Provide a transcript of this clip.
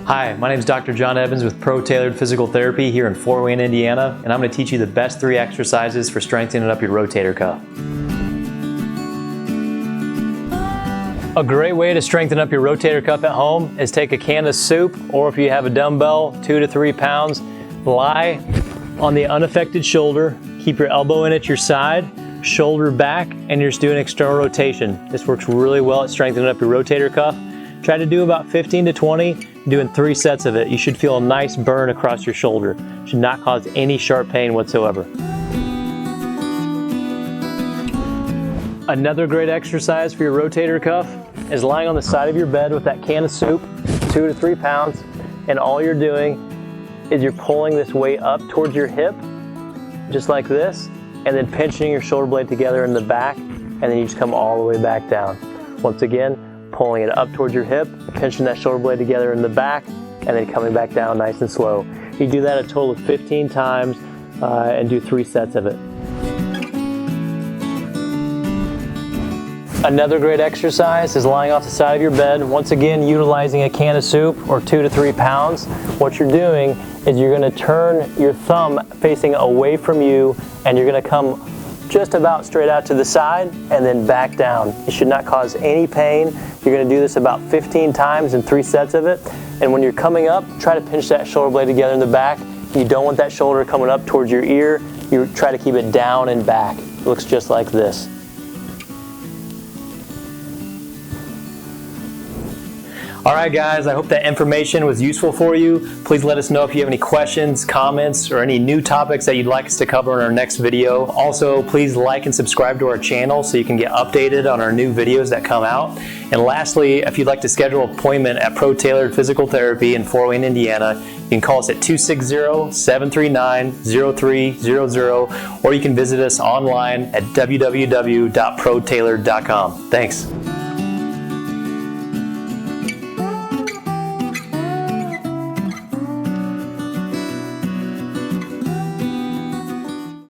Hi, my name is Dr. Jon Evans with ProTailored Physical Therapy here in Fort Wayne, Indiana, and I'm going to teach you the best 3 exercises for strengthening up your rotator cuff. A great way to strengthen up your rotator cuff at home is take a can of soup, or if you have a dumbbell, 2 to 3 pounds, lie on the unaffected shoulder, keep your elbow in at your side, shoulder back, and you're just doing external rotation. This works really well at strengthening up your rotator cuff. Try to do about 15 to 20, doing 3 sets of it. You should feel a nice burn across your shoulder. It should not cause any sharp pain whatsoever. Another great exercise for your rotator cuff is lying on the side of your bed with that can of soup, 2 to 3 pounds, and all you're doing is you're pulling this weight up towards your hip, just like this, and then pinching your shoulder blade together in the back, and then you just come all the way back down. Once again, pulling it up towards your hip, pinching that shoulder blade together in the back, and then coming back down nice and slow. You do that a total of 15 times and do 3 sets of it. Another great exercise is lying off the side of your bed, once again utilizing a can of soup or 2 to 3 pounds. What you're doing is you're going to turn your thumb facing away from you, and you're going to come just about straight out to the side and then back down. It should not cause any pain. You're going to do this about 15 times and 3 sets of it. And when you're coming up, try to pinch that shoulder blade together in the back. You don't want that shoulder coming up towards your ear. You try to keep it down and back. It looks just like this. Alright guys, I hope that information was useful for you. Please let us know if you have any questions, comments, or any new topics that you'd like us to cover in our next video. Also, please like and subscribe to our channel so you can get updated on our new videos that come out. And lastly, if you'd like to schedule an appointment at ProTailored Physical Therapy in Fort Wayne, Indiana, you can call us at 260-739-0300, or you can visit us online at www.protailored.com. Thanks.